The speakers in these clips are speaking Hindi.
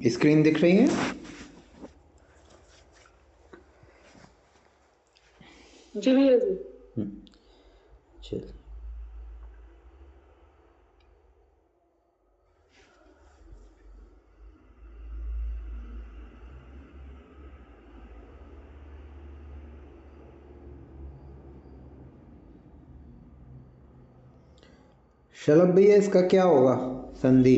स्क्रीन दिख रही है? जी भैया जी। चल, शलभ भैया इसका क्या होगा संधि?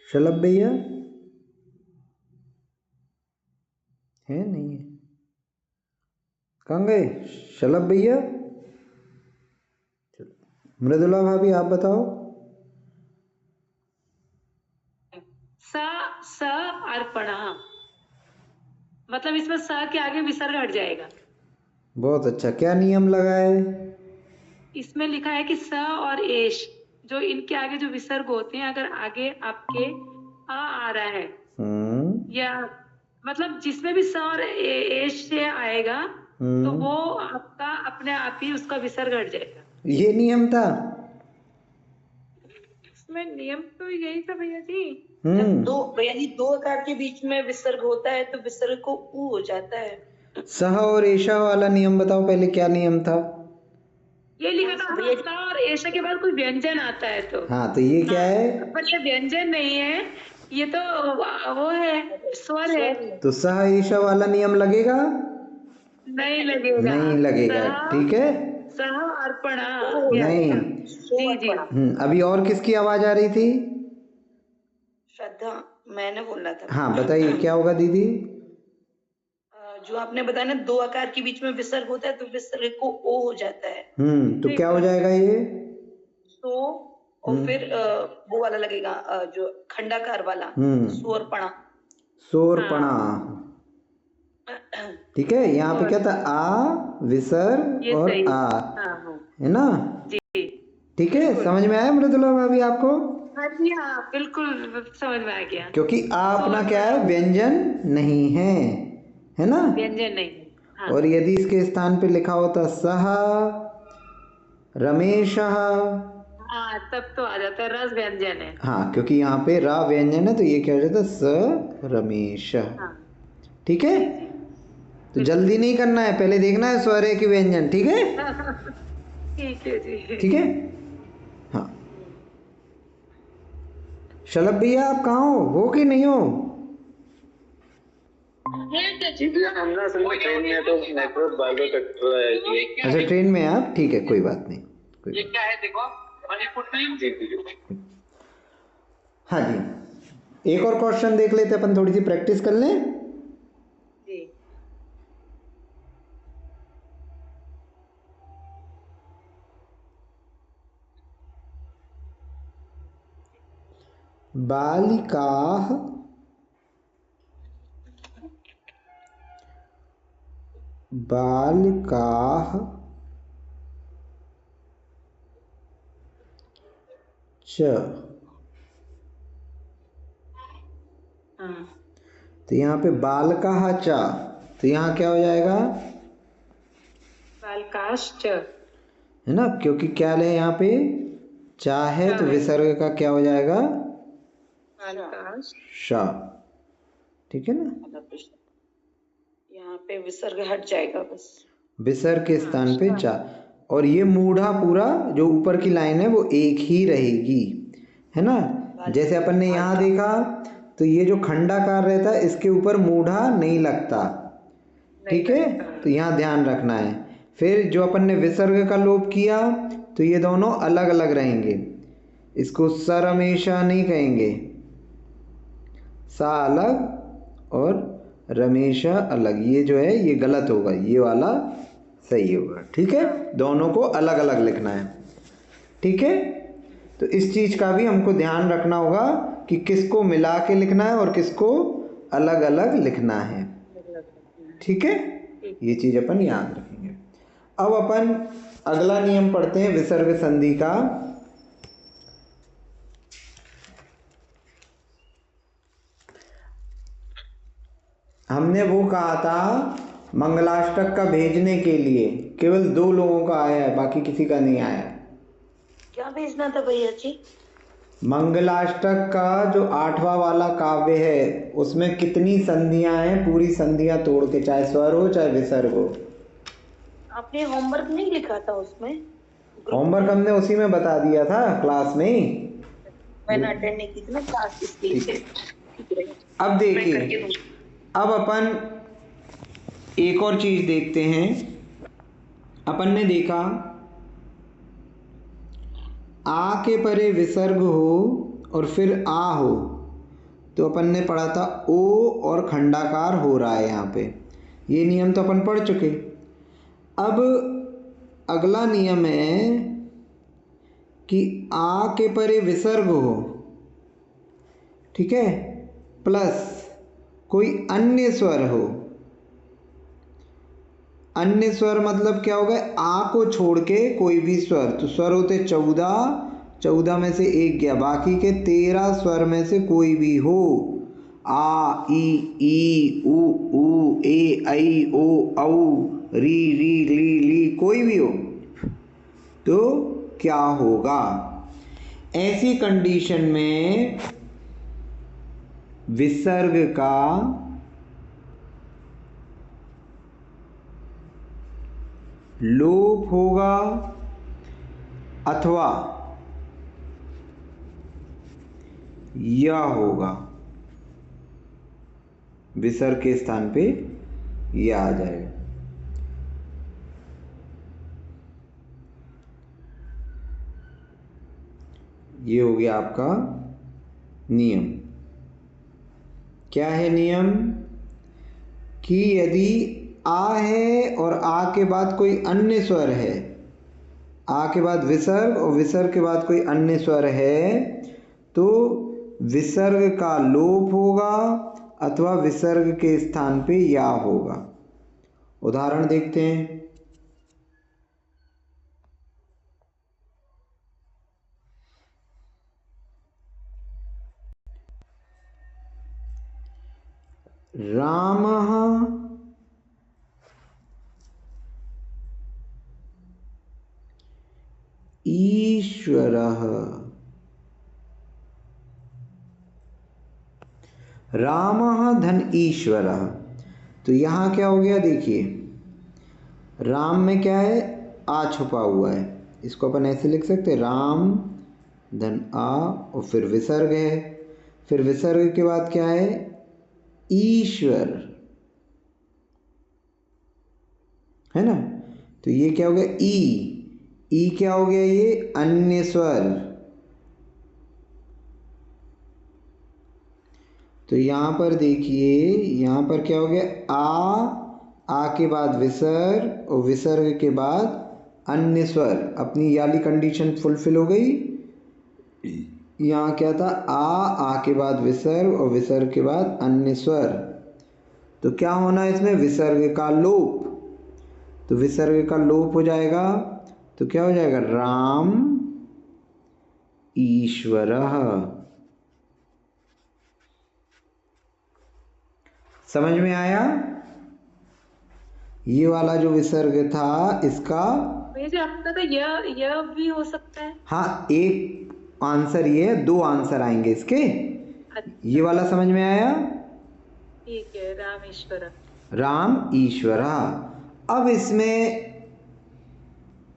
शलभ भैया है नहीं है? कहाँ गए शलभ भैया? मृदुला भाभी आप बताओ। स अर्पणा, मतलब इसमें स के आगे विसर्ग हट जाएगा। बहुत अच्छा, क्या नियम लगा है? इसमें लिखा है कि स और एश, जो इनके आगे जो विसर्ग होते हैं, अगर आगे आपके आ रहा है या मतलब जिसमें भी स और एश से आएगा तो वो आपका अपने आप ही उसका विसर्ग हट जाएगा। ये नियम था? इसमें नियम तो यही था भैया जी। जब दो भैया जी दो आकार के बीच में विसर्ग होता है तो विसर्ग को ऊ हो जाता है। सह और ऐशा वाला नियम बताओ पहले, क्या नियम था? ये लिखा था भैया स और ऐशा के बाद कोई व्यंजन आता है तो। हाँ, तो ये क्या है? पर ये व्यंजन नहीं है, ये तो वो है, स्वर है। तो सह ऐशा वाला नियम लगेगा? नहीं लगेगा। नहीं लगेगा, ठीक है। सह अर्पणा। नहीं। जी जी। अभी और किसकी आवाज आ रही थी? श्रद्धा, मैंने बोला था। हाँ बताइए, क्या होगा दीदी? जो आपने बताया ना, दो आकार के बीच में विसर्ग होता है तो विसर्ग को ओ हो जाता है। तो क्या हो जाएगा ये? सो और फिर वो वाला लगेगा, जो खंडाकार वाला, स्वरपणा। स्वरपणा, ठीक है। यहाँ पे क्या था? आ विसर्ग और आ, है ना? ठीक है, समझ में आया मृदुला भाभी आपको? हाँ जी, हाँ बिल्कुल समझ में आ गया। क्योंकि आ अपना क्या है? व्यंजन नहीं है ना? व्यंजन नहीं। हाँ। और यदि इसके स्थान पे लिखा होता सह रमेशः, हाँ तब तो आ जाता है, रस व्यंजन है। हाँ, क्योंकि यहाँ पे रा व्यंजन है तो ये क्या हो जाता है? स रमेश। ठीक है, तो जल्दी नहीं करना है, पहले देखना है स्वर है कि व्यंजन, ठीक है? ठीक है जी। ठीक है, हाँ। शलभ भैया आप कहाँ हो कि नहीं हो? ट्रेन में तो नेटवर्क बार बार कट रहा है। अच्छा, ट्रेन में आप? ठीक है, कोई बात नहीं, कोई ये क्या है देखो, हाँ जी, एक और क्वेश्चन देख लेते अपन, थोड़ी सी प्रैक्टिस कर लें। जी। बालिकाः बालिकाः च, तो यहाँ पे बालकाः च, तो यहाँ क्या हो जाएगा? बालकाश्च, है ना? क्योंकि क्या है यहाँ पे? चा है, तो विसर्ग का क्या हो जाएगा? बालकाश। शा, ठीक है ना? यहाँ पे विसर्ग हट जाएगा बस, विसर्ग के स्थान पे चा, और ये मूढ़ा पूरा जो ऊपर की लाइन है वो एक ही रहेगी, है ना? जैसे अपन ने यहाँ देखा तो ये जो खंडाकार रहता है इसके ऊपर मूढ़ा नहीं लगता, ठीक है? तो यहाँ ध्यान रखना है। फिर जो अपन ने विसर्ग का लोप किया तो ये दोनों अलग अलग रहेंगे, इसको सरमेशा नहीं कहेंगे, सा अलग और रमेशा अलग, ये जो है ये गलत होगा, ये वाला सही होगा, ठीक है? दोनों को अलग अलग लिखना है, ठीक है? तो इस चीज का भी हमको ध्यान रखना होगा कि किसको मिला के लिखना है और किसको अलग अलग लिखना है, ठीक है? ये चीज अपन याद रखेंगे। अब अपन अगला नियम पढ़ते हैं विसर्ग संधि का। हमने वो कहा था मंगलाष्टक का भेजने के लिए केवल 2 लोगों का आया है, बाकी किसी का नहीं आया। क्या भेजना था भैया जी? मंगलाष्टक का जो 8वां वाला काव्य है उसमें कितनी संधियां हैं, पूरी संधियां तोड़ के, चाहे स्वर हो चाहे विसर्ग हो। आपने होमवर्क नहीं लिखा था उसमें? होमवर्क हमने उसी में बता दिया था क्लास में ही। मैंने अटेंड नहीं की थी ना क्लास, इसलिए। अब देखिए, अब अपन एक और चीज देखते हैं। अपन ने देखा आ के परे विसर्ग हो और फिर आ हो, तो अपन ने पढ़ा था ओ और खंडाकार हो रहा है यहाँ पे। ये नियम तो अपन पढ़ चुके। अब अगला नियम है कि आ के परे विसर्ग हो, ठीक है, प्लस कोई अन्य स्वर हो। अन्य स्वर मतलब क्या होगा, आ को छोड़ के कोई भी स्वर। तो स्वर होते 14, 14 में से एक गया, बाकी के 13 स्वर में से कोई भी हो। आ ई उ ए ऐ ओ औ री ली कोई भी हो तो क्या होगा। ऐसी कंडीशन में विसर्ग का लोप होगा अथवा या होगा। विसर्ग के स्थान पे या आ जाएगा। ये हो गया आपका नियम। क्या है नियम? कि यदि आ है और आ के बाद कोई अन्य स्वर है, आ के बाद विसर्ग और विसर्ग के बाद कोई अन्य स्वर है, तो विसर्ग का लोप होगा अथवा विसर्ग के स्थान पे या होगा। उदाहरण देखते हैं। रामः ईश्वरः। रामः धन ईश्वरः, तो यहाँ क्या हो गया देखिए, राम में क्या है, आ छुपा हुआ है। इसको अपन ऐसे लिख सकते हैं, राम धन आ और फिर विसर्ग है। फिर विसर्ग के बाद क्या है, ईश्वर, है ना। तो ये क्या हो गया, ई क्या हो गया, ये अन्य स्वर। तो यहाँ पर देखिए, यहाँ पर क्या हो गया, आ के बाद विसर्ग और विसर्ग के बाद अन्य स्वर। अपनी याली कंडीशन फुलफिल हो गई। यहाँ क्या था, आ के बाद विसर्ग और विसर्ग के बाद अन्य स्वर। तो क्या होना है इसमें, विसर्ग का लोप। तो विसर्ग का लोप हो जाएगा, तो क्या हो जाएगा, राम ईश्वरः। समझ में आया? ये वाला जो विसर्ग था इसका, मुझे आपका तो यह भी हो सकता है। हाँ, एक आंसर ये है, 2 आंसर आएंगे इसके। अच्छा। ये वाला समझ में आया? ठीक है, रामेश्वर। राम ईश्वरा। अब इसमें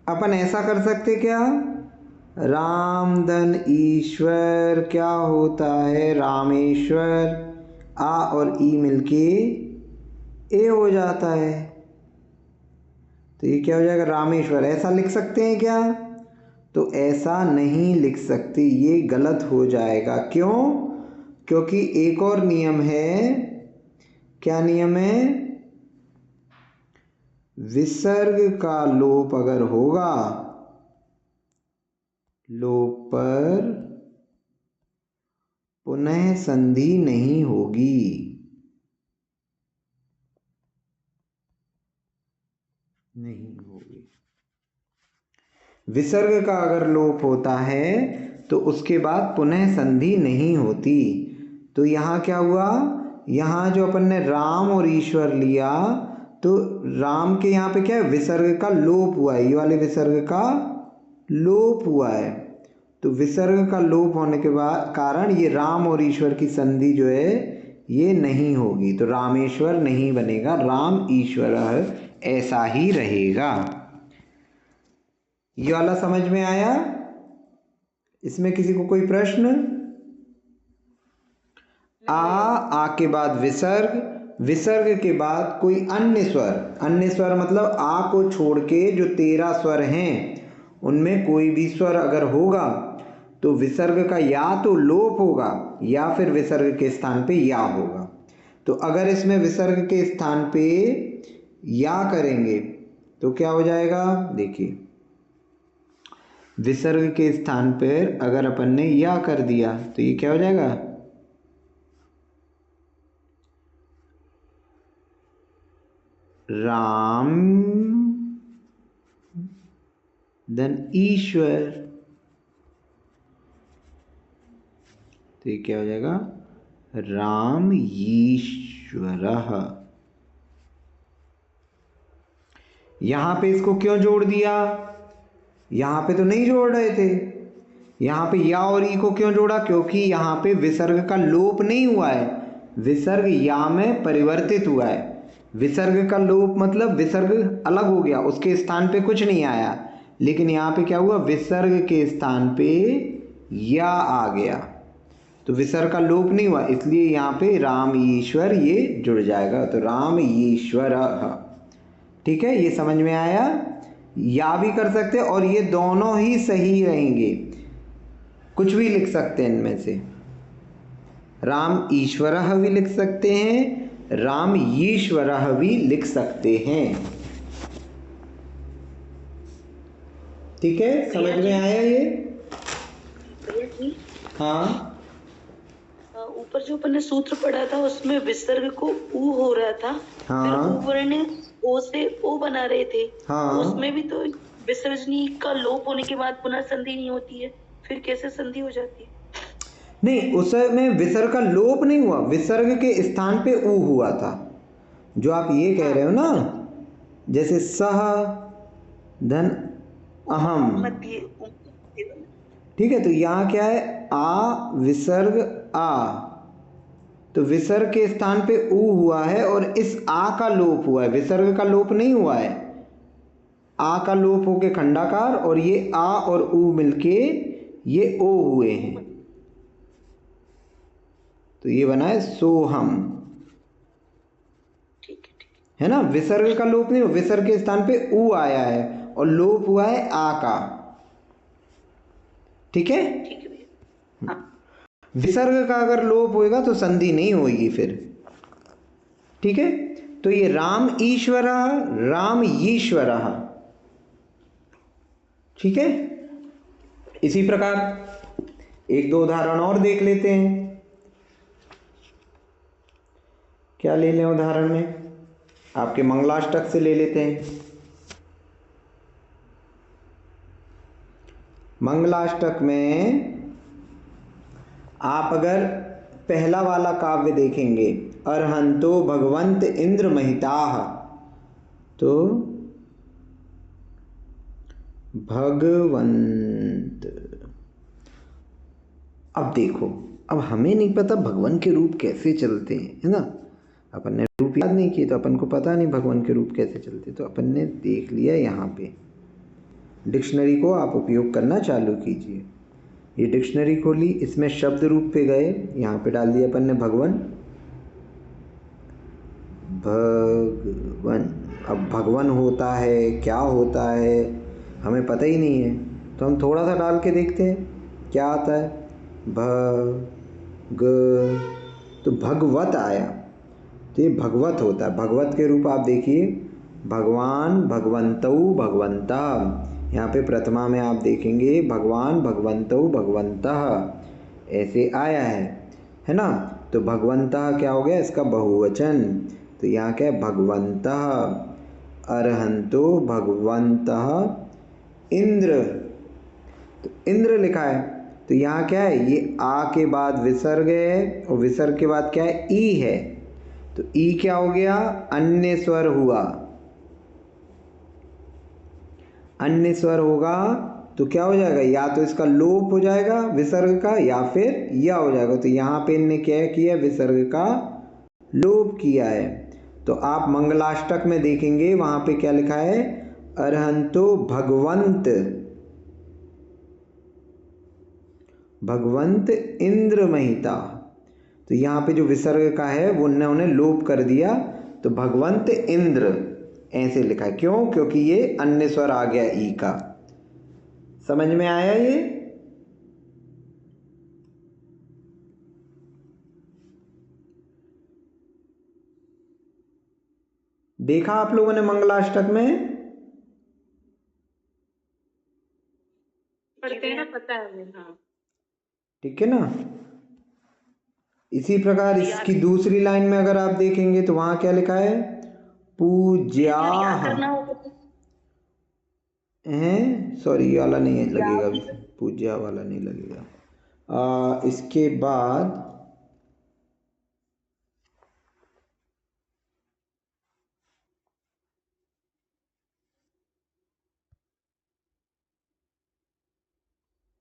अपन ऐसा कर सकते क्या, राम धन ईश्वर क्या होता है, रामेश्वर। आ और ई मिलके ए हो जाता है, तो ये क्या हो जाएगा, रामेश्वर। ऐसा लिख सकते हैं क्या? तो ऐसा नहीं लिख सकते, ये गलत हो जाएगा। क्यों? क्योंकि एक और नियम है। क्या नियम है? विसर्ग का लोप अगर होगा, लोप पर पुनः संधि नहीं होगी। विसर्ग का अगर लोप होता है तो उसके बाद पुनः संधि नहीं होती। तो यहाँ क्या हुआ, यहाँ जो अपन ने राम और ईश्वर लिया, तो राम के यहाँ पे क्या है, विसर्ग का लोप हुआ है, ये वाले विसर्ग का लोप हुआ है। तो विसर्ग का लोप होने के बाद कारण ये राम और ईश्वर की संधि जो है ये नहीं होगी, तो रामेश्वर नहीं बनेगा, राम ईश्वर ऐसा ही रहेगा। ये वाला समझ में आया? इसमें किसी को कोई प्रश्न? आ के बाद विसर्ग, विसर्ग के बाद कोई अन्य स्वर, अन्य स्वर मतलब आ को छोड़ के जो 13 स्वर हैं उनमें कोई भी स्वर अगर होगा तो विसर्ग का या तो लोप होगा या फिर विसर्ग के स्थान पे या होगा। तो अगर इसमें विसर्ग के स्थान पे या करेंगे तो क्या हो जाएगा, देखिए विसर्ग के स्थान पर अगर अपन ने या कर दिया तो ये क्या हो जाएगा, राम देन ईश्वर, तो ये क्या हो जाएगा, राम ईश्वरः। यहां पे इसको क्यों जोड़ दिया, यहां पे तो नहीं जोड़ रहे थे, यहां पे या और ई को क्यों जोड़ा, क्योंकि यहां पे विसर्ग का लोप नहीं हुआ है, विसर्ग या में परिवर्तित हुआ है। विसर्ग का लोप मतलब विसर्ग अलग हो गया, उसके स्थान पे कुछ नहीं आया, लेकिन यहाँ पे क्या हुआ, विसर्ग के स्थान पे या आ गया, तो विसर्ग का लोप नहीं हुआ, इसलिए यहाँ पे राम ईश्वर ये जुड़ जाएगा, तो राम ईश्वर। ठीक है, ये समझ में आया? या भी कर सकते हैं और ये दोनों ही सही रहेंगे, कुछ भी लिख सकते हैं इनमें से, राम ईश्वरः भी लिख सकते हैं, राम ईश्वरः भी लिख सकते हैं। ठीक है, समझ में आया ये? हाँ, ऊपर जो अपन ने सूत्र पढ़ा था उसमें विसर्ग को ऊ हो रहा था, फिर ऊ वर्ण ओ से ओ बना रहे थे, उसमें भी तो विसर्जनी का लोप होने के बाद पुनः संधि नहीं होती है, फिर कैसे संधि हो जाती है? नहीं, उसमें विसर्ग का लोप नहीं हुआ, विसर्ग के स्थान पे ऊ हुआ था, जो आप ये कह रहे हो ना, जैसे सह धन अहम, ठीक है, तो यहाँ क्या है, आ विसर्ग आ, तो विसर्ग के स्थान पे ऊ हुआ है और इस आ का लोप हुआ है, विसर्ग का लोप नहीं हुआ है, आ का लोप होके खंडाकार और ये आ और ऊ मिलके ये ओ हुए हैं, तो ये बना है सोहम। है ना, विसर्ग का लोप नहीं हुआ, विसर्ग के स्थान पे ऊ आया है और लोप हुआ है आ का। ठीक है, विसर्ग का अगर लोप होएगा तो संधि नहीं होगी फिर। ठीक है, तो ये राम ईश्वरः, राम ईश्वरः। ठीक है, इसी प्रकार एक दो उदाहरण और देख लेते हैं। क्या ले लें उदाहरण में, आपके मंगलाष्टक से ले लेते हैं। मंगलाष्टक में आप अगर पहला वाला काव्य देखेंगे, अरहंतो भगवंत इंद्र महिताः, तो भगवंत, अब देखो, अब हमें नहीं पता भगवान के रूप कैसे चलते हैं, है ना, अपन ने रूप याद नहीं किए तो अपन को पता नहीं भगवान के रूप कैसे चलते, तो अपन ने देख लिया यहाँ पे। डिक्शनरी को आप उपयोग करना चालू कीजिए। ये डिक्शनरी खोली, इसमें शब्द रूप पे गए, यहाँ पे डाल दिया अपन ने भगवान, भगवान। अब भगवान होता है, क्या होता है हमें पता ही नहीं है, तो हम थोड़ा सा डाल के देखते हैं क्या आता है। तो भगवत आया, तो ये भगवत होता है। भगवत के रूप आप देखिए, भगवान, भगवंतौ, भगवंता। यहाँ पे प्रथमा में आप देखेंगे भगवान, भगवंतौ, भगवंतः ऐसे आया है ना। तो भगवंतः क्या हो गया, इसका बहुवचन, तो यहाँ क्या है, भगवंतः। अरहंतो भगवंतः इंद्र, तो इंद्र लिखा है, तो यहाँ क्या है, ये आ के बाद विसर्ग है और विसर्ग के बाद क्या है, ई है, तो ई क्या हो गया, अन्य स्वर हुआ। अन्य स्वर होगा तो क्या हो जाएगा, या तो इसका लोप हो जाएगा विसर्ग का, या फिर या हो जाएगा। तो यहाँ पे इनने क्या किया, विसर्ग का लोप किया है। तो आप मंगलाष्टक में देखेंगे वहां पे क्या लिखा है, अरहंतो भगवंत, भगवंत इंद्र महिता। तो यहाँ पे जो विसर्ग का है वो उन्होंने लोप कर दिया, तो भगवंत इंद्र ऐसे लिखा है। क्यों, क्योंकि ये अन्य स्वर आ गया ई का। समझ में आया ये? देखा आप लोगों ने मंगलाष्टक में? पढ़ते हैं ना, पता है हमें। हाँ ठीक है ना। इसी प्रकार इसकी दूसरी लाइन में अगर आप देखेंगे तो वहां क्या लिखा है, पूज्याः हैं, सॉरी ये वाला नहीं लगेगा अभी, पूज्या वाला नहीं लगेगा। इसके बाद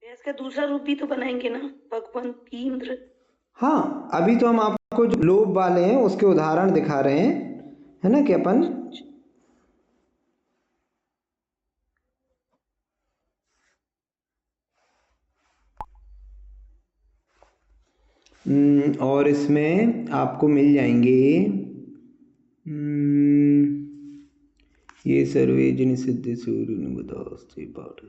इसका दूसरा रूप भी तो बनाएंगे ना, भगवंत इंद्र। हाँ, अभी तो हम आपको जो लोप वाले हैं उसके उदाहरण दिखा रहे हैं, है ना, कि अपन और इसमें आपको मिल जाएंगे ये सर्वे जन सिद्धि सूर्य बतास्ते पाठ।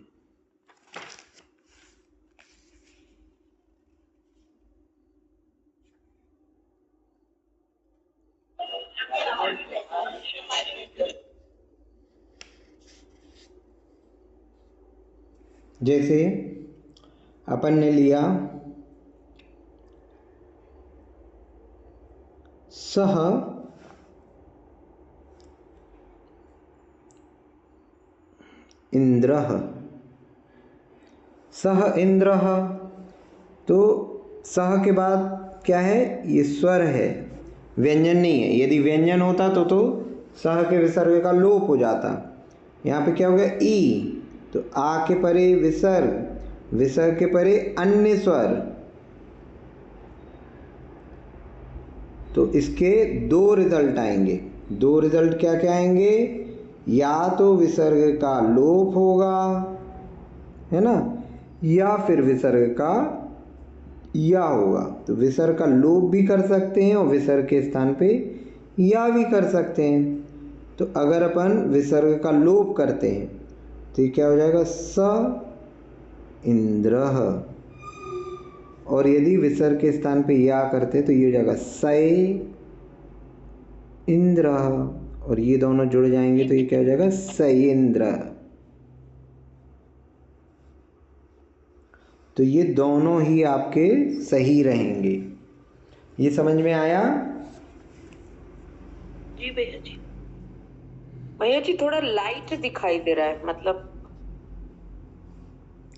जैसे अपन ने लिया सह इंद्रः, सह इंद्रः, तो सह के बाद क्या है, ये स्वर है, व्यंजन नहीं है। यदि व्यंजन होता तो सह के विसर्ग का लोप हो जाता। यहाँ पे क्या हो गया, ई, तो आ के परे विसर्ग, विसर्ग के परे अन्य स्वर, तो इसके दो रिजल्ट आएंगे। दो रिजल्ट क्या क्या आएंगे, या तो विसर्ग का लोप होगा, है ना, या फिर विसर्ग का या होगा। तो विसर्ग का लोप भी कर सकते हैं और विसर्ग के स्थान पे या भी कर सकते हैं। तो अगर अपन विसर्ग का लोप करते हैं तो ये क्या हो जाएगा, स इंद्रः, और यदि विसर्ग के स्थान पे या करते तो ये हो जाएगा सय इंद्र, और ये दोनों जुड़ जाएंगे तो ये क्या हो जाएगा, सयेंद्र। तो ये दोनों ही आपके सही रहेंगे। ये समझ में आया? जी भैया जी। भैया जी थोड़ा लाइट दिखाई दे रहा है, मतलब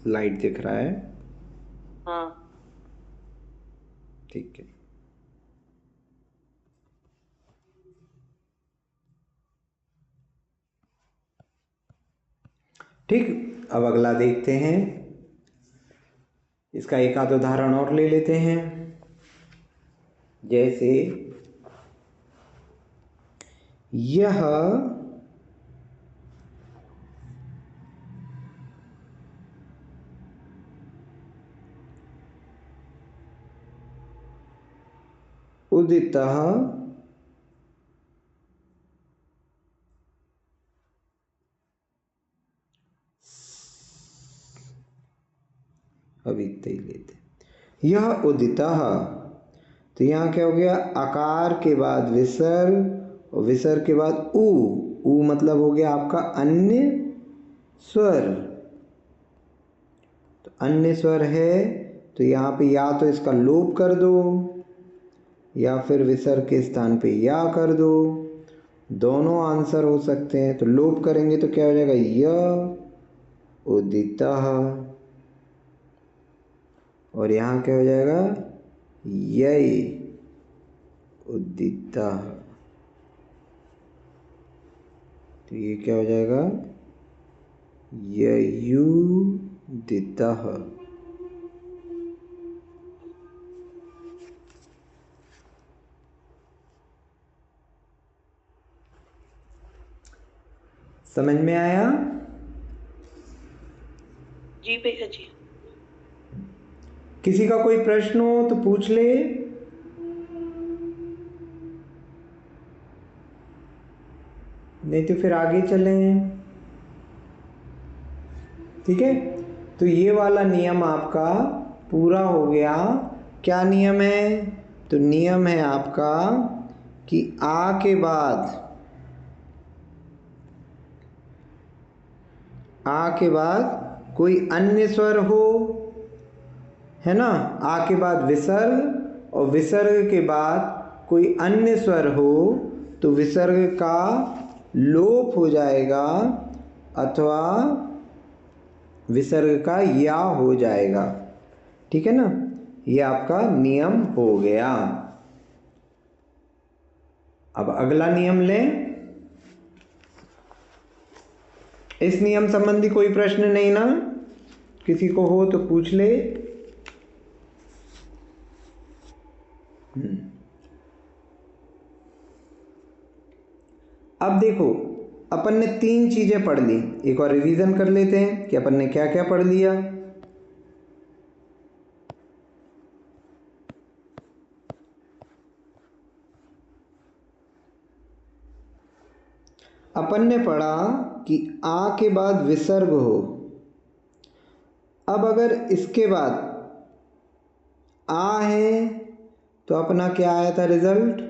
लाइट दिख रहा है? हाँ ठीक है। ठीक, अब अगला देखते हैं। इसका एक आध उदाहरण और ले लेते हैं। जैसे यह उदितः अभी तय लेते, यह उदितः, तो यहाँ क्या हो गया, आकार के बाद विसर्ग और विसर्ग के बाद ऊ, ऊ मतलब हो गया आपका अन्य स्वर। तो अन्य स्वर है तो यहाँ पे या तो इसका लोप कर दो या फिर विसर्ग के स्थान पे या कर दो, दोनों आंसर हो सकते हैं। तो लोप करेंगे तो क्या हो जाएगा, य उदितः, और यहाँ क्या हो जाएगा, यै उदितः। तो ये क्या हो जाएगा, ययुदितः। समझ में आया? जी भैया जी। किसी का कोई प्रश्न हो तो पूछ ले। नहीं तो फिर आगे चलें। ठीक है, तो ये वाला नियम आपका पूरा हो गया। क्या नियम है? तो नियम है आपका कि आ के बाद कोई अन्य स्वर हो, है ना। आ के बाद विसर्ग और विसर्ग के बाद कोई अन्य स्वर हो तो विसर्ग का लोप हो जाएगा अथवा विसर्ग का या हो जाएगा। ठीक है ना, ये आपका नियम हो गया। अब अगला नियम लें। इस नियम संबंधी कोई प्रश्न नहीं ना? किसी को हो तो पूछ ले। अब देखो, अपन ने 3 चीजें पढ़ ली। एक और रिवीजन कर लेते हैं कि अपन ने क्या क्या पढ़ लिया। अपन ने पढ़ा कि आ के बाद विसर्ग हो। अब अगर इसके बाद आ है तो अपना क्या आया था रिजल्ट,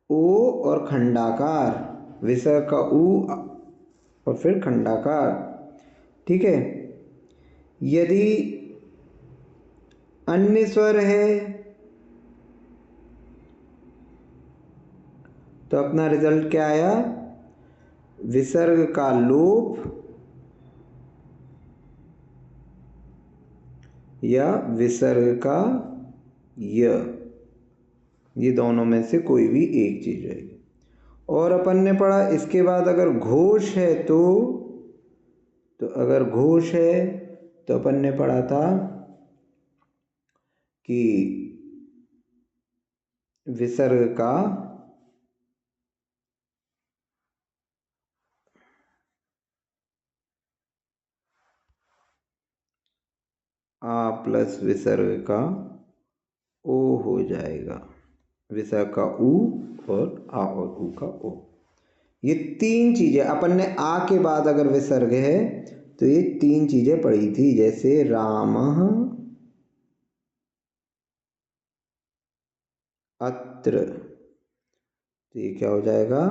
ओ और खंडाकार, विसर्ग का ऊ और फिर खंडाकार। ठीक है, यदि अन्य स्वर है तो अपना रिजल्ट क्या आया, विसर्ग का लोप या विसर्ग का य, ये दोनों में से कोई भी एक चीज रहेगी। और अपन ने पढ़ा इसके बाद अगर घोष है तो अगर घोष है तो अपन ने पढ़ा था कि विसर्ग का आ प्लस विसर्ग का ओ हो जाएगा, विसर्ग का ऊ और आ और ऊ का ओ। ये 3 चीजें अपन ने आ के बाद अगर विसर्ग है तो ये 3 चीजें पढ़ी थी, जैसे रामः अत्र, तो ये क्या हो जाएगा,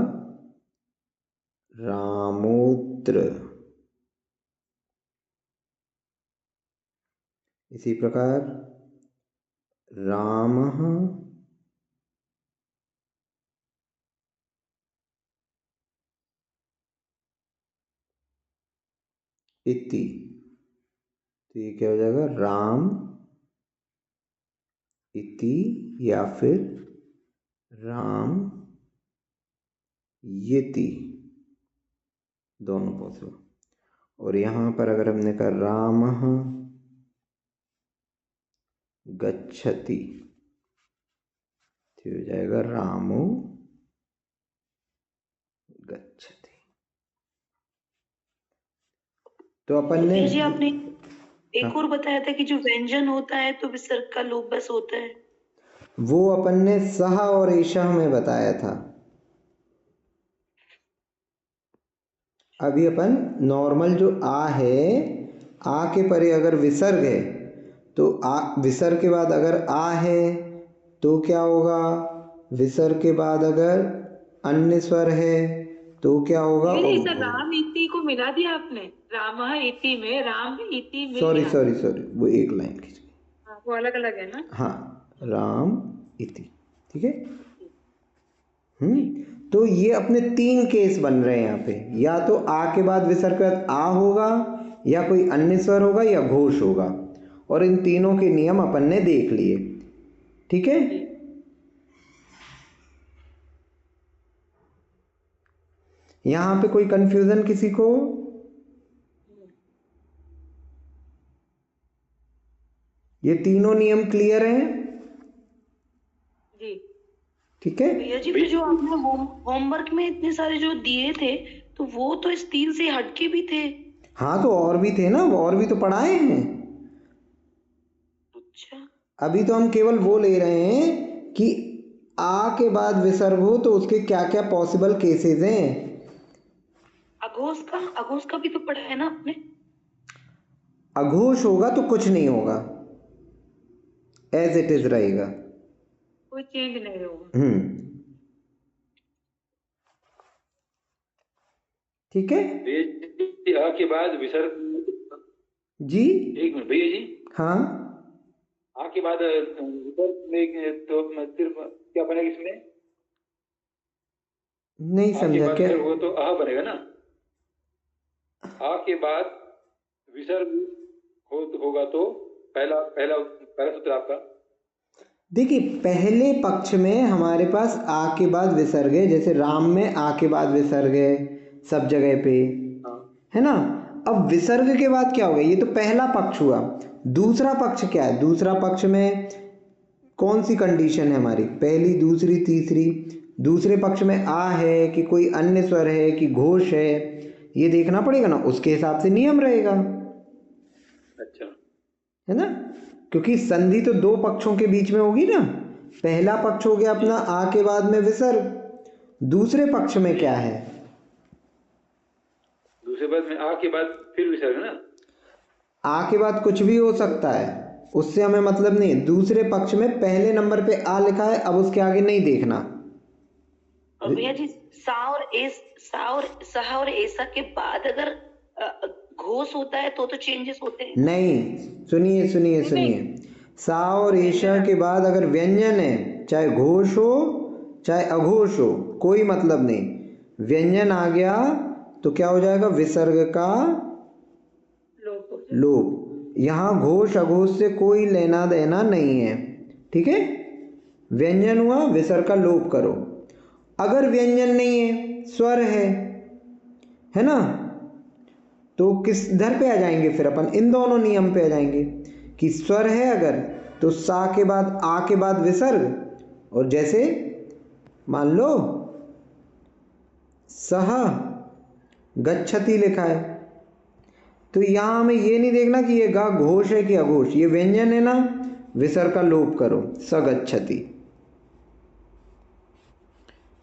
रामोत्र। इसी प्रकार रामः इति, तो ये क्या हो जाएगा, राम इति या फिर राम यति, दोनों पॉसिबल। और यहाँ पर अगर हमने कहा रामः गच्छति, तो हो जाएगा रामो गच्छति। तो अपन ने जी आपने एक और बताया था कि जो व्यंजन होता है तो विसर्ग का लोप बस होता है, वो अपन ने सह और ईशा में बताया था। अभी अपन नॉर्मल जो आ है, आ के परे अगर विसर्ग है तो आ, विसर्ग के बाद अगर आ है तो क्या होगा, विसर्ग के बाद अगर अन्य स्वर है तो क्या होगा। सर राम इति को मिला दिया आपने, राम इति में राम इति में। सॉरी वो एक लाइन खींच गई, वो अलग अलग है ना। हाँ, राम इति, ठीक है। तो ये अपने 3 केस बन रहे हैं यहाँ पे, या तो आ के बाद विसर्ग के बाद आ होगा, या कोई अन्य स्वर होगा, या घोष होगा। और इन तीनों के नियम अपन ने देख लिए। ठीक है, यहाँ पे कोई कंफ्यूजन किसी को? ये तीनों नियम क्लियर हैं? जी ठीक है भैया जी, फिर जो आपने होमवर्क में इतने सारे जो दिए थे तो वो तो इस 3 से हटके भी थे। हाँ, तो और भी थे ना, और भी तो पढ़ाए हैं। अच्छा, अभी तो हम केवल वो ले रहे हैं कि आ के बाद विसर्ग हो तो उसके क्या क्या पॉसिबल केसेस हैं। अघोष का भी तो पढ़ा है ना आपने? अघोष होगा तो कुछ नहीं होगा, एज इट इज रहेगा। कोई चेंज नहीं होगा। ठीक है आ के बाद विसर्ग जी। एक मिनट भैया जी, हाँ, आ के बाद विसर्ग में तो सिर्फ क्या बनेगा इसमें? नहीं आ के समझा बाद क्या? विसर्ग हो तो आ बनेगा ना। आ के बाद विसर्ग होगा तो पहला पहला पहला सूत्र आपका। देखिए, पहले पक्ष में हमारे पास आ के बाद विसर्ग है, जैसे राम में आ के बाद विसर्ग है सब जगह पे, है ना। अब विसर्ग के बाद क्या होगा, ये तो पहला पक्ष हुआ। दूसरा पक्ष क्या है? दूसरा पक्ष में कौन सी कंडीशन है हमारी? पहली, दूसरी, तीसरी। दूसरे पक्ष में आ है कि कोई अन्य स्वर है कि घोष है, ये देखना पड़ेगा ना, उसके हिसाब से नियम रहेगा। अच्छा, है ना, क्योंकि संधि तो दो पक्षों के बीच में होगी ना। पहला पक्ष हो गया अपना आ के बाद में विसर्ग, दूसरे पक्ष में क्या है? दूसरे पद में आ के बाद फिर विसर्ग ना। आ के बाद कुछ भी हो सकता है, उससे हमें मतलब नहीं। दूसरे पक्ष में पहले नंबर पे आ लिखा है, अब उसके आगे नहीं देखना। और भैया जी, सा और ऐसा के बाद अगर घोष होता है तो चेंजेस होते हैं? नहीं, सुनिए सुनिए सुनिए, सा और ऐसा के बाद अगर व्यंजन है, चाहे घोष हो चाहे अघोष हो, कोई मतलब नहीं। व्यंजन आ गया तो क्या हो जाएगा? विसर्ग का लोप। यहाँ घोष अघोष से कोई लेना देना नहीं है। ठीक है, व्यंजन हुआ, विसर्ग का लोप करो। अगर व्यंजन नहीं है, स्वर है ना, तो किस धर पे आ जाएंगे फिर अपन? इन दोनों नियम पे आ जाएंगे कि स्वर है अगर तो सा के बाद आ के बाद विसर्ग, और जैसे मान लो सह गच्छति लिखा है, तो यहां हमें ये नहीं देखना कि ये गा घोष है कि अघोष, ये व्यंजन है ना, विसर्ग का लोप करो, स गच्छति।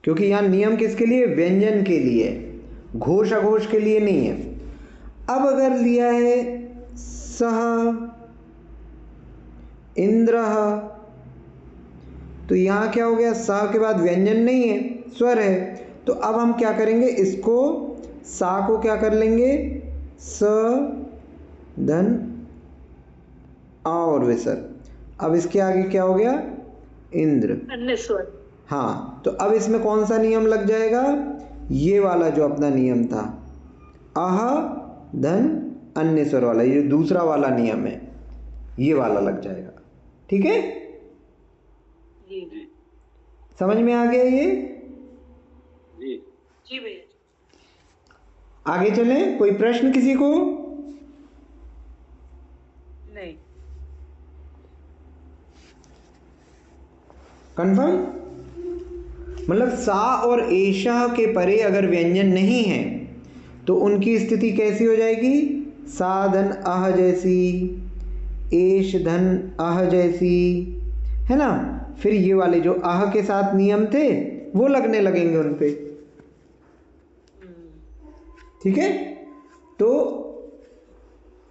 क्योंकि यहां नियम किसके लिए? व्यंजन के लिए, घोष अघोष के लिए नहीं है। अब अगर लिया है सह इंद्र, तो यहां क्या हो गया? सा के बाद व्यंजन नहीं है, स्वर है, तो अब हम क्या करेंगे? इसको सा को क्या कर लेंगे? स धन आ और विसर्ग। अब इसके आगे क्या हो गया? इंद्र, अन्य स्वर। हाँ, तो अब इसमें कौन सा नियम लग जाएगा? ये वाला जो अपना नियम था, आह धन अन्य स्वर वाला, ये जो दूसरा वाला नियम है, ये वाला लग जाएगा। ठीक है, जी समझ में आ गया ये? जी भैया। आगे चले, कोई प्रश्न किसी को? नहीं। कंफर्म? मतलब सा और ऐशा के परे अगर व्यंजन नहीं है तो उनकी स्थिति कैसी हो जाएगी? सा धन आह जैसी, ऐश धन आह जैसी, है ना। फिर ये वाले जो आह के साथ नियम थे वो लगने लगेंगे उन पे। ठीक है, तो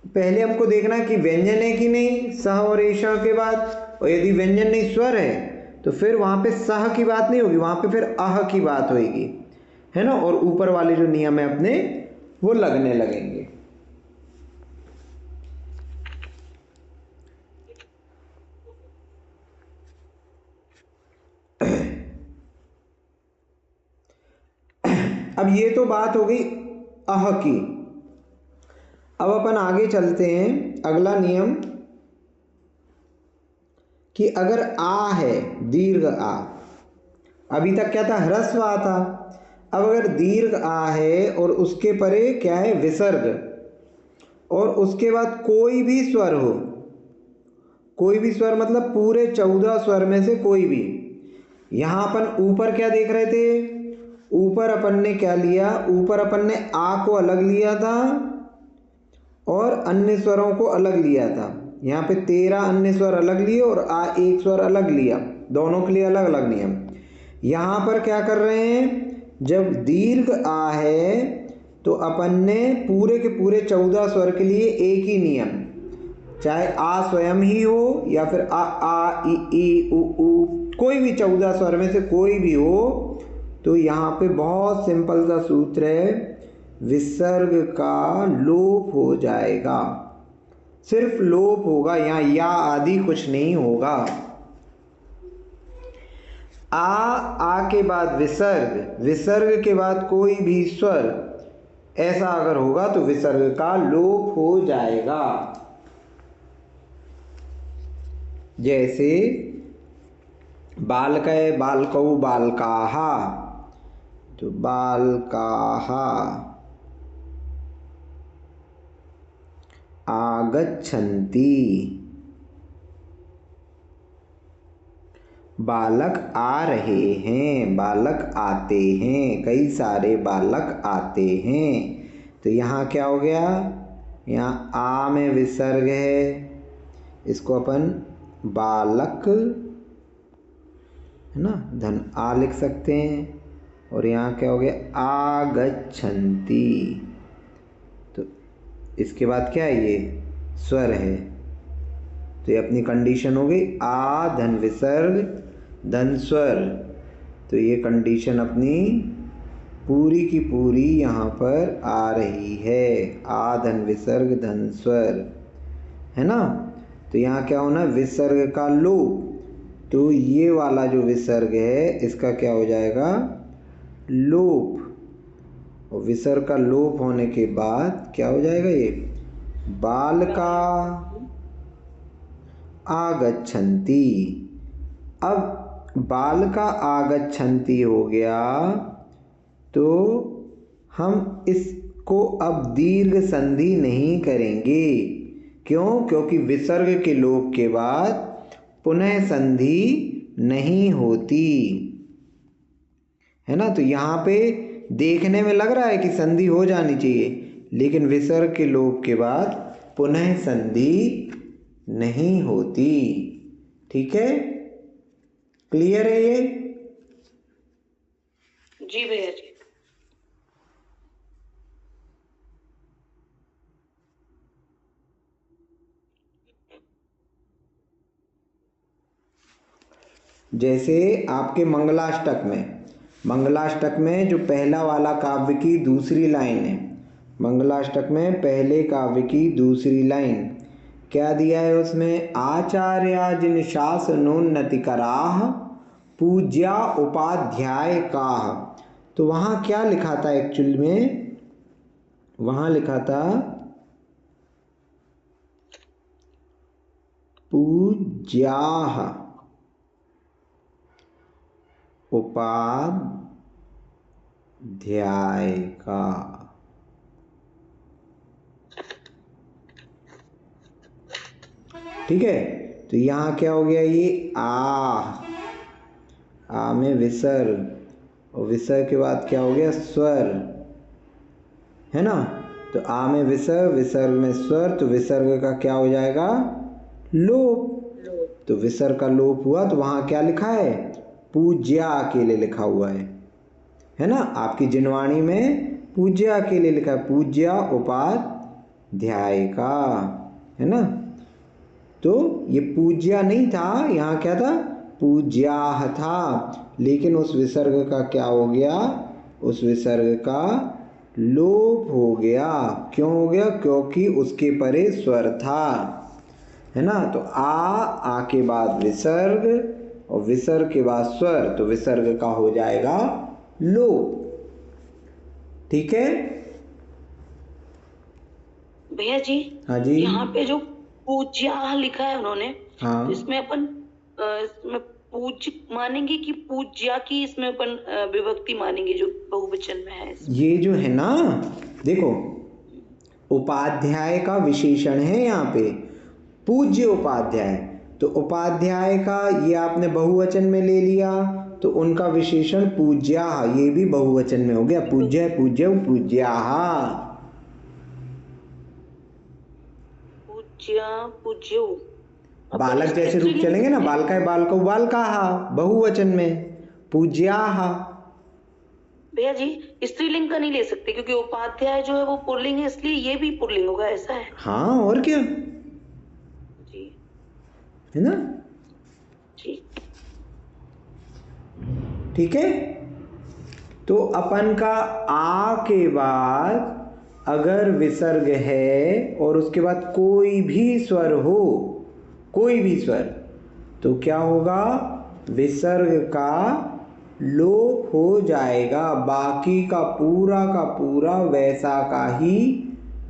पहले हमको देखना है कि व्यंजन है कि नहीं सह और ऐशा के बाद, और यदि व्यंजन नहीं स्वर है तो फिर वहां पे सह की बात नहीं होगी, वहां पे फिर आह की बात होगी, है ना। और ऊपर वाले जो नियम है अपने वो लगने लगेंगे। अब ये तो बात हो गई अह की। अब अपन आगे चलते हैं, अगला नियम कि अगर आ है, दीर्घ आ, अभी तक क्या था? ह्रस्व आ था। अब अगर दीर्घ आ है और उसके परे क्या है विसर्ग और उसके बाद कोई भी स्वर हो, कोई भी स्वर मतलब पूरे 14 स्वर में से कोई भी। यहाँ अपन ऊपर क्या देख रहे थे, ऊपर अपन ने क्या लिया, ऊपर अपन ने आ को अलग लिया था और अन्य स्वरों को अलग लिया था। यहाँ पे 13 अन्य स्वर अलग लिए और आ एक स्वर अलग लिया, दोनों के लिए अलग अलग नियम। यहाँ पर क्या कर रहे हैं, जब दीर्घ आ है तो अपन ने पूरे के पूरे 14 स्वर के लिए एक ही नियम, चाहे आ स्वयं ही हो या फिर आ ई उ कोई भी 14 स्वर में से कोई भी हो, तो यहाँ पे बहुत सिंपल सा सूत्र है, विसर्ग का लोप हो जाएगा, सिर्फ लोप होगा, यहाँ या आदि कुछ नहीं होगा। आ के बाद विसर्ग, विसर्ग के बाद कोई भी स्वर, ऐसा अगर होगा तो विसर्ग का लोप हो जाएगा। जैसे बालकय बालकौ बालकाः, तो बालकाः आगच्छन्ति, बालक आ रहे हैं, बालक आते हैं, कई सारे बालक आते हैं। तो यहाँ क्या हो गया, यहाँ आ में विसर्ग है, इसको अपन बालक है ना धन आ लिख सकते हैं, और यहाँ क्या हो गया आगच्छन्ति, तो इसके बाद क्या है, ये स्वर है, तो ये अपनी कंडीशन हो गई आ धन विसर्ग धन स्वर। तो ये कंडीशन अपनी पूरी की पूरी यहाँ पर आ रही है, आ धन विसर्ग धन स्वर, है ना। तो यहाँ क्या होना, विसर्ग का लोप, तो ये वाला जो विसर्ग है इसका क्या हो जाएगा लोप, और विसर्ग का लोप होने के बाद क्या हो जाएगा, ये बालका आगच्छन्ति। अब बालका आगच्छन्ति हो गया, तो हम इसको अब दीर्घ संधि नहीं करेंगे, क्यों, क्योंकि विसर्ग के लोप के बाद पुनः संधि नहीं होती है ना। तो यहाँ पे देखने में लग रहा है कि संधि हो जानी चाहिए, लेकिन विसर्ग के लोप के बाद पुनः संधि नहीं होती। ठीक है, क्लियर है ये? जी भैया जी। जैसे आपके मंगलाष्टक में जो पहला वाला काव्य की दूसरी लाइन है, मंगलाष्टक में पहले काव्य की दूसरी लाइन क्या दिया है, उसमें आचार्या जिन शासनोन्नति कराह पूज्या उपाध्याय काह। तो वहाँ क्या लिखा था एक्चुअल में, वहाँ लिखा था पूज्याः उपाध्याय का। ठीक है, तो यहाँ क्या हो गया, ये आ में विसर्ग, और विसर्ग के बाद क्या हो गया स्वर, है ना। तो आ में विसर्ग, विसर्ग में स्वर, तो विसर्ग का क्या हो जाएगा लोप। तो विसर्ग का लोप हुआ, तो वहाँ क्या लिखा है, पूज्या अकेले लिखा हुआ है ना। आपकी जिनवाणी में पूज्या अकेले लिखा है, पूज्या उपाध्याय का, है ना। तो ये पूज्या नहीं था, यहाँ क्या था पूज्याः था, लेकिन उस विसर्ग का क्या हो गया, उस विसर्ग का लोप हो गया। क्यों हो गया, क्योंकि उसके परे स्वर था, है ना। तो आ के बाद विसर्ग और विसर्ग के बाद स्वर, तो विसर्ग का हो जाएगा लोप। ठीक है भैया जी। हाँ जी। यहाँ पे जो पूज्या लिखा है उन्होंने, हाँ, तो इसमें अपन इसमें पूज मानेंगे कि पूज्या की इसमें अपन विभक्ति मानेंगे जो बहुवचन में है इसमें? ये जो है ना, देखो उपाध्याय का विशेषण है यहाँ पे, पूज्य उपाध्याय। तो उपाध्याय का ये आपने बहुवचन में ले लिया, तो उनका विशेषण पूज्या, ये भी बहुवचन में हो गया, पूज्य पूज्य पूज्या। पूज्या पूज्यो। बालक जैसे रूप चलेंगे ना, बालका बालको बालका, बहुवचन में पूज्या। भैया जी स्त्रीलिंग का नहीं ले सकते क्योंकि उपाध्याय जो है वो पुल्लिंग है, इसलिए ये भी पुल्लिंग होगा, ऐसा है? हाँ और क्या जी, है ना। ठीक है। तो अपन का आ के बाद अगर विसर्ग है और उसके बाद कोई भी स्वर हो, कोई भी स्वर, तो क्या होगा, विसर्ग का लोप हो जाएगा, बाकी का पूरा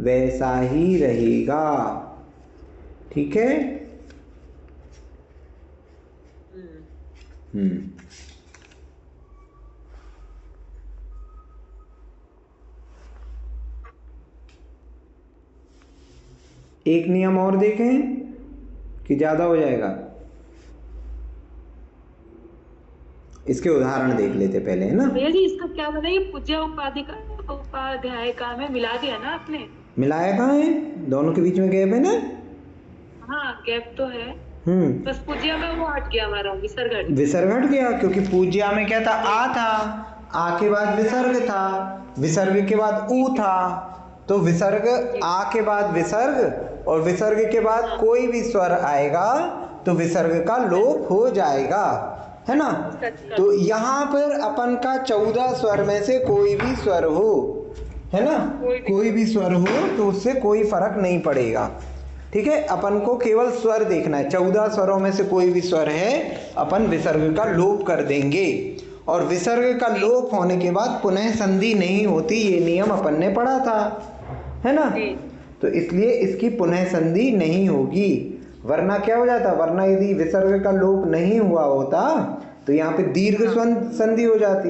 वैसा ही रहेगा। ठीक है। एक नियम और देखें कि ज्यादा हो जाएगा। इसके उदाहरण देख लेते पहले, है ना। भैया जी इसका क्या बताइए, पूज्य उपाध्याय का में मिला दिया ना आपने? मिलाया कहाँ है, दोनों के बीच में गैप है ना। हाँ गैप तो है, बस पूज्य में वो हट गया हमारा, विसर्ग हट गया, क्योंकि पूज्या में क्या था, आ था, आ के बाद विसर्ग था, विसर्ग के बाद ऊ था, तो विसर्ग आ के बाद विसर्ग और विसर्ग के बाद कोई भी स्वर आएगा तो विसर्ग का लोप हो जाएगा, है ना। तो यहाँ पर अपन का 14 स्वर में से कोई भी स्वर हो, है ना, कोई भी स्वर हो तो उससे कोई फर्क नहीं पड़ेगा। ठीक है, अपन को केवल स्वर देखना है, 14 स्वरों में से कोई भी स्वर है अपन विसर्ग का लोप कर देंगे, और विसर्ग का लोप होने के बाद पुनः संधि नहीं होती, ये नियम अपन ने पढ़ा था, है ना। तो इसलिए इसकी पुनः संधि नहीं होगी, वरना क्या हो जाता, वरना यदि विसर्ग का लोप नहीं हुआ होता तो यहाँ पे दीर्घ संधि हो जाती,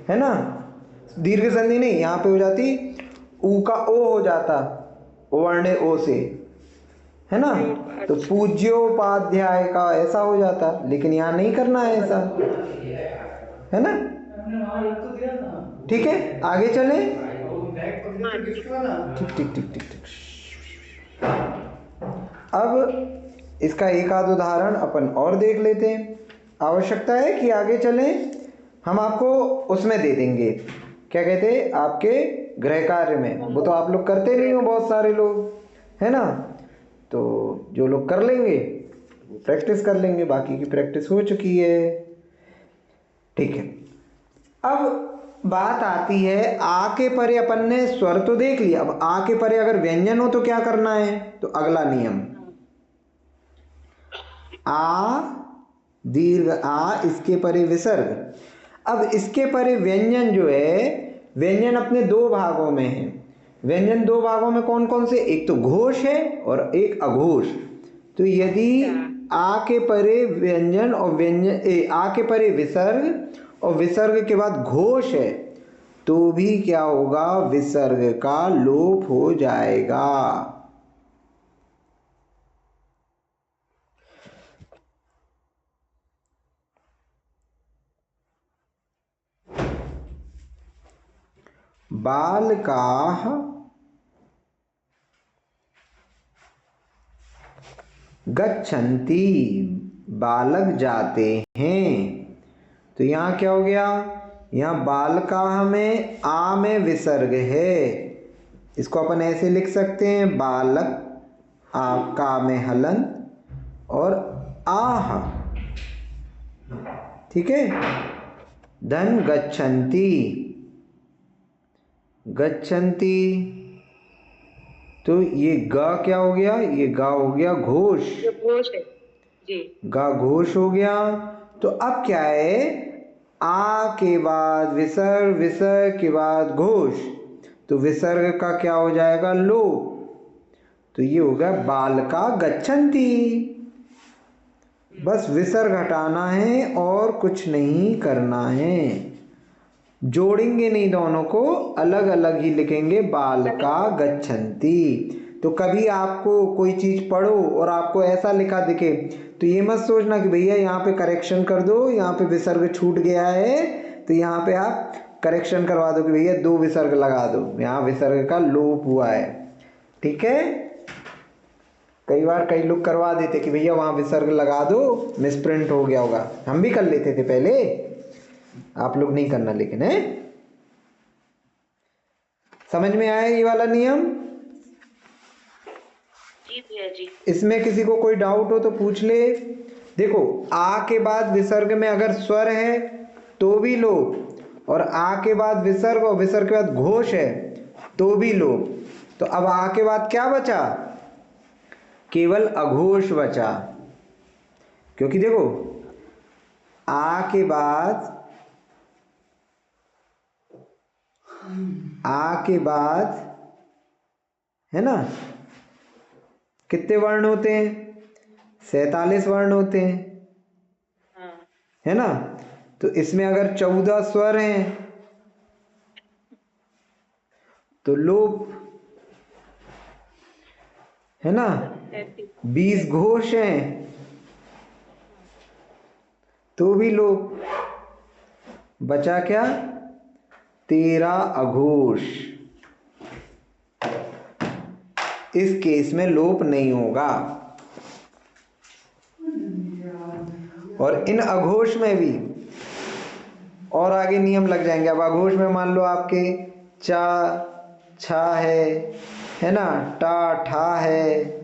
है ना। दीर्घ संधि नहीं, यहाँ पे हो जाती ऊ का ओ हो जाता, वर्ण ओ से, है ना। तो पूज्योपाध्याय का ऐसा हो जाता, लेकिन यहाँ नहीं करना है ऐसा, है ना। ठीक है, आगे चले। ठीक। अब इसका एक आध उदाहरण अपन और देख लेते हैं। आवश्यकता है कि आगे चलें, हम आपको उसमें दे देंगे, क्या कहते हैं, आपके गृह कार्य में। वो तो आप लोग करते नहीं हो बहुत सारे लोग, है ना, तो जो लोग कर लेंगे प्रैक्टिस कर लेंगे, बाकी की प्रैक्टिस हो चुकी है। ठीक है, अब बात आती है आ के परे, अपन ने स्वर तो देख लिया, अब आ के परे अगर व्यंजन हो तो क्या करना है, तो अगला नियम, आ दीर्घ आ, इसके परे विसर्ग। अब इसके परे व्यंजन जो है, व्यंजन अपने दो भागों में है। व्यंजन दो भागों में कौन कौन से, एक तो घोष है और एक अघोष। तो यदि आ के परे व्यंजन और व्यंजन आ के परे विसर्ग और विसर्ग के बाद घोष है, तो भी क्या होगा, विसर्ग का लोप हो जाएगा। बालकाः गच्छन्ति, बालक जाते हैं। तो यहाँ क्या हो गया, यहाँ बालकाः में आ में विसर्ग है, इसको अपन ऐसे लिख सकते हैं, बालक का में हलंत और आह। ठीक है, धन गच्छन्ति, गच्छन्ति, तो ये गा क्या हो गया, ये गा हो गया घोष, घोष है जी, गा घोष हो गया। तो अब क्या है, आ के बाद विसर्ग, विसर्ग के बाद घोष, तो विसर्ग का क्या हो जाएगा, लोप। तो ये हो गया बालका गच्छन्ति, बस विसर्ग हटाना है और कुछ नहीं करना है। जोड़ेंगे नहीं दोनों को, अलग अलग ही लिखेंगे। बालका गच्छन्ति। तो कभी आपको कोई चीज पढ़ो और आपको ऐसा लिखा दिखे तो ये मत सोचना कि भैया यहाँ पे करेक्शन कर दो, यहाँ पे विसर्ग छूट गया है, तो यहाँ पे आप करेक्शन करवा दो कि भैया 2 विसर्ग लगा दो, यहाँ विसर्ग का लोप हुआ है। ठीक है, कई बार कई लोग करवा देते कि भैया वहाँ विसर्ग लगा दो, मिसप्रिंट हो गया होगा। हम भी कर लेते थे पहले, आप लोग नहीं करना लेकिन। है, समझ में आया ये वाला नियम? जी भैया जी। इसमें किसी को कोई डाउट हो तो पूछ ले। देखो, आ के बाद विसर्ग में अगर स्वर है तो भी लो, और आ के बाद विसर्ग और विसर्ग के बाद घोष है तो भी लो। तो अब आ के बाद क्या बचा? केवल अघोष बचा। क्योंकि देखो, आ के बाद है ना, कितने वर्ण होते हैं? 47 वर्ण होते हैं, है ना। तो इसमें अगर 14 स्वर हैं तो लोप, है ना, 20 घोष हैं तो भी लोप। बचा क्या? 13 अघोष। इस केस में लोप नहीं होगा। और इन अघोष में भी और आगे नियम लग जाएंगे। अब अघोष में मान लो आपके चा छा है ना, टा ठा है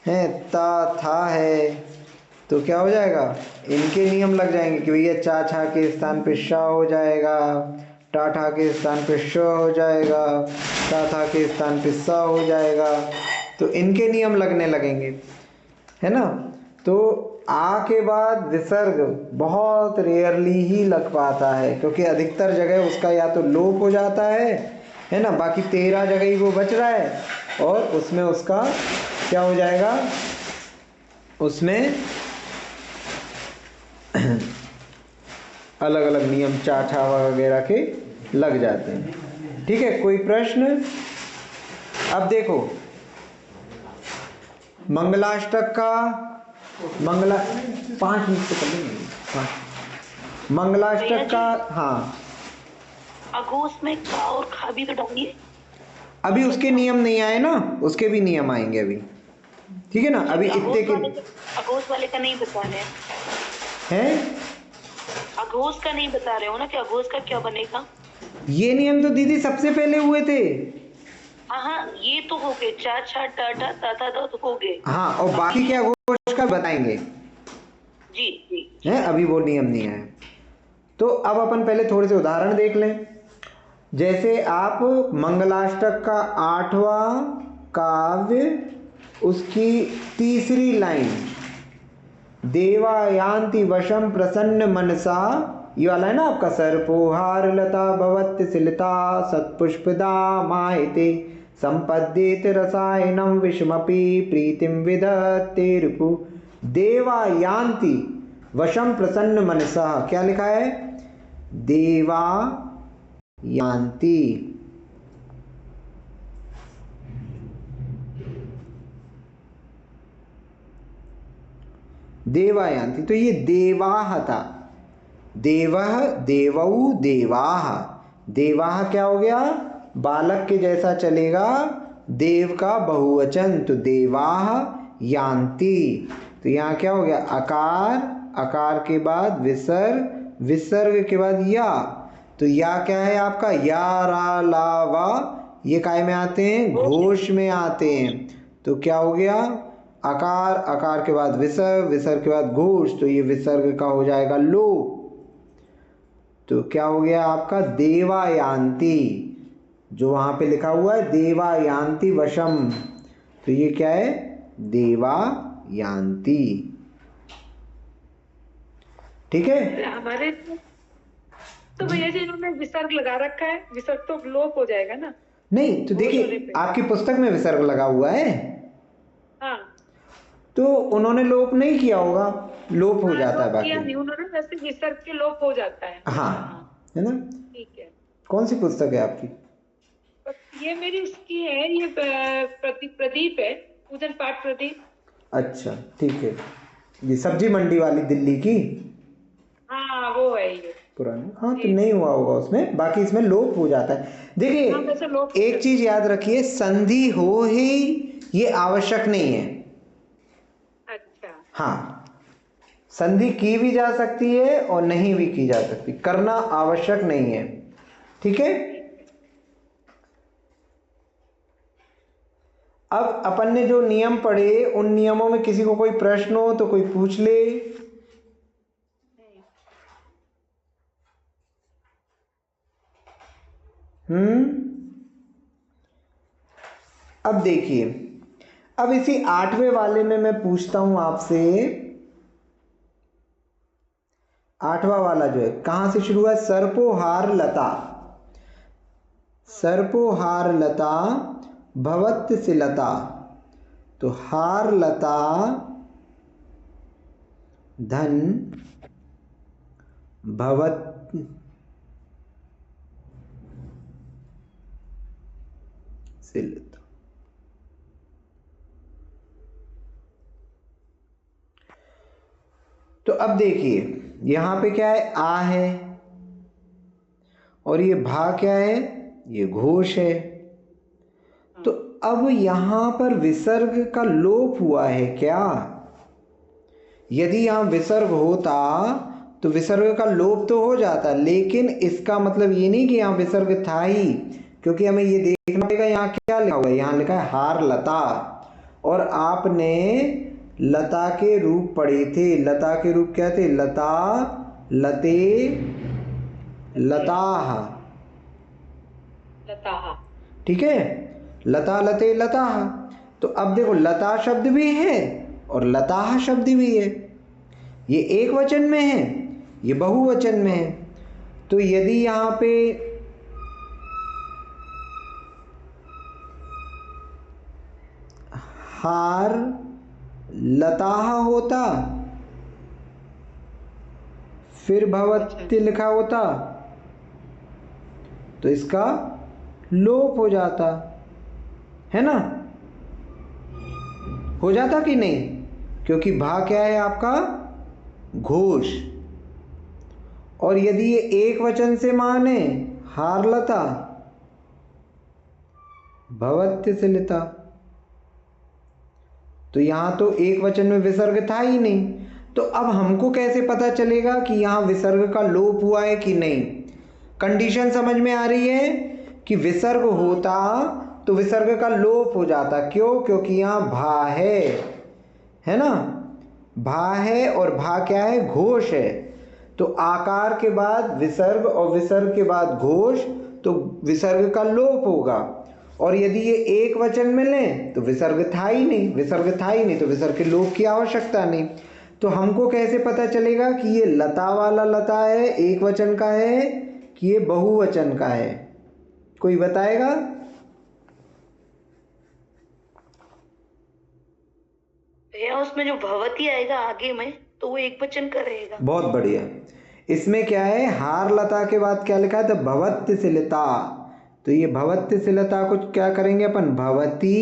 ता था है, तो क्या हो जाएगा? इनके नियम लग जाएंगे कि भैया चा छा के स्थान पे शा हो जाएगा, टा ठा के स्थान पे श हो जाएगा, ता था के स्थान पे सा हो जाएगा। तो इनके नियम लगने लगेंगे, है ना। तो आ के बाद विसर्ग बहुत रेयरली ही लग पाता है, क्योंकि अधिकतर जगह उसका या तो लोप हो जाता है ना। बाकी 13 जगह ही वो बच रहा है, और उसमें उसका क्या हो जाएगा? उसमें अलग अलग नियम चा छा वगैरह के लग जाते हैं। ठीक है, कोई प्रश्न? अब देखो, मंगलाष्टक का 5 मिनट से कर मंगलाष्टक का। हाँ, अघोष में का और खा भी तो डालिए। अभी उसके नियम नहीं आए ना, उसके भी नियम आएंगे अभी। ठीक है ना, अभी इतने के अघोष वाले का नहीं बता रहे हैं। अघोष का नहीं बता रहे हो ना कि अघोष का क्या बनेगा? ये नियम तो दीदी सबसे पहले हुए थे। हाँ, ये तो हो गए, चा छा टा टा ता था तो हो गए। हाँ, और बाकी क्या अघोष का बताएंगे। जी जी है, अभी वो नियम नहीं आए। तो अब अपन पहले थोड़े से उदाहरण देख लें। जैसे आप मंगलाष्टक का 8वां काव्य, उसकी 3री लाइन, देवा यान्ति वशम प्रसन्न मनसा, ये वाला है ना आपका, सर्पोहार लता भवत्य सिलता सत्पुष्पदा मायते संपद्येत रसायनम विषमपि प्रीतिम विधत्ते रिपु। देवा यान्ति वशम प्रसन्न मनसा, क्या लिखा है? देवा यान्ति। देवायान्ति, तो ये देवाह था। देवः देवौ देवाह। देवाह क्या हो गया? बालक के जैसा चलेगा, देव का बहुवचन, तो देवाह यान्ति। तो यहाँ क्या हो गया? अकार, अकार के बाद विसर्ग, विसर्ग के बाद या। तो या क्या है आपका? या रा ला वा, ये काय में आते हैं? घोष में आते हैं। तो क्या हो गया? अकार, अकार के बाद विसर्ग, विसर्ग के बाद घोष, तो ये विसर्ग का हो जाएगा लोप। तो क्या हो गया आपका? देवायान्ति। जो वहां पे लिखा हुआ है देवायान्ति वशम, तो ये क्या है? देवायान्ति। ठीक है, हमारे तो भैया जी इन्होंने विसर्ग लगा रखा है, विसर्ग तो लोप हो जाएगा ना? नहीं, तो देखिए आपकी पुस्तक में विसर्ग लगा हुआ है। हाँ, तो उन्होंने लोप नहीं किया होगा, लोप हो जाता है बाकी। उन्होंने वैसे विसर्ग के लोप हो जाता है। हाँ, है ना। ठीक है। कौन सी पुस्तक है आपकी? ये मेरी उसकी है, ये प्रदीप है, पूजन पाठ प्रदीप। अच्छा ठीक है, ये सब्जी मंडी वाली दिल्ली की। हाँ वो है ये पुरानी। हाँ तो नहीं हुआ होगा उसमें, बाकी इसमें लोप हो जाता है। देखिए एक चीज याद रखिए, संधि हो ही ये आवश्यक नहीं है। अच्छा। हाँ, संधि की भी जा सकती है और नहीं भी की जा सकती, करना आवश्यक नहीं है। ठीक है। अब अपन ने जो नियम पढ़े उन नियमों में किसी को कोई प्रश्न हो तो कोई पूछ ले। अब देखिए, अब इसी 8वें वाले में मैं पूछता हूं आपसे, 8वां वाला जो है कहां से शुरू है? सर्पोहार लता, सर्पोहार लता भवत्य से लता। तो हार लता धन भवत से लता। तो अब देखिए यहां पे क्या है? आ है, और ये भा क्या है? ये घोष है। तो अब यहां पर विसर्ग का लोप हुआ है क्या? यदि यहां विसर्ग होता तो विसर्ग का लोप तो हो जाता, लेकिन इसका मतलब ये नहीं कि यहां विसर्ग था ही, क्योंकि हमें ये देखना पड़ेगा यहां क्या लिखा हुआ है। यहां लिखा है हार लता, और आपने लता के रूप पढ़े थे। लता के रूप क्या थे? लता, लते, लताह। लताह। ठीक है, लता, लते, लताह। तो अब देखो लता शब्द भी है और लताह शब्द भी है। ये एक वचन में है, ये बहुवचन में है। तो यदि यहां पे हार लताह होता, फिर भवत्य लिखा होता, तो इसका लोप हो जाता, है ना? हो जाता कि नहीं? क्योंकि भा क्या है आपका? घोष। और यदि ये एक वचन से माने हारलता, भवत्य से लेता, तो यहां तो एक वचन में विसर्ग था ही नहीं। तो अब हमको कैसे पता चलेगा कि यहां विसर्ग का लोप हुआ है कि नहीं? कंडीशन समझ में आ रही है कि विसर्ग होता तो विसर्ग का लोप हो जाता। क्यों? क्योंकि यहां भा है ना? भा है, और भा क्या है? घोष है। तो आकार के बाद विसर्ग और विसर्ग के बाद घोष, तो विसर्ग का लोप होगा। और यदि ये एक वचन में लें तो विसर्ग था ही नहीं, विसर्ग था ही नहीं, तो विसर्ग के लोप की आवश्यकता नहीं। तो हमको कैसे पता चलेगा कि ये लता वाला लता है, एक वचन का है, कि ये बहुवचन का है? कोई बताएगा? भैया उसमें जो भवती आएगा आगे में, तो वो एक वचन का रहेगा। बहुत बढ़िया। इसमें क्या है? हार लता के बाद क्या लिखा है? तो भवत्य से लता। तो ये भवत्य से लता को क्या करेंगे अपन? भवती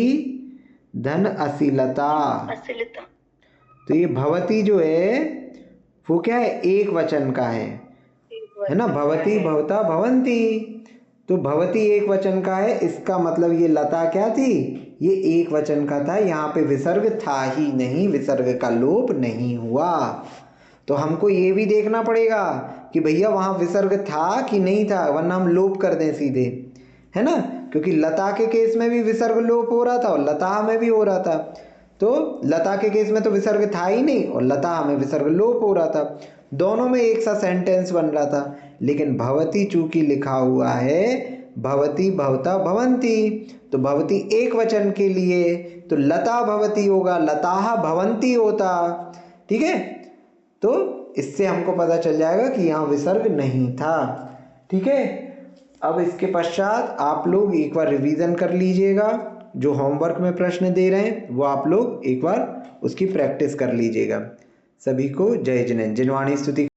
धन असीलता। असीलता। तो ये भवती जो है वो क्या है? एक वचन का है ना? भवती, भवता, भवंती। तो भवती एक वचन का है, इसका मतलब ये लता क्या थी? ये एक वचन का था, यहाँ पे विसर्ग था ही नहीं, विसर्ग का लोप नहीं हुआ। तो हमको ये भी देखना पड़ेगा कि भैया वहाँ विसर्ग था कि नहीं था, वरना हम लोप कर दें सीधे, है ना? क्योंकि लता के केस में भी विसर्ग लोप हो रहा था और लता में भी हो रहा था। तो लता के केस में तो विसर्ग था ही नहीं और लता में विसर्ग लोप हो रहा था, दोनों में एक सा सेंटेंस बन रहा था। लेकिन भवती चूंकि लिखा हुआ है, भवती, भवता, भवंती, तो भवती एक वचन के लिए तो लता भवती होगा, लताः भवंती होता। ठीक है? तो इससे हमको पता चल जाएगा कि यहाँ विसर्ग नहीं था। ठीक है? अब इसके पश्चात आप लोग एक बार रिवीजन कर लीजिएगा, जो होमवर्क में प्रश्न दे रहे हैं वो आप लोग एक बार उसकी प्रैक्टिस कर लीजिएगा। सभी को जय जिनेंद्र। जिनवाणी स्तुति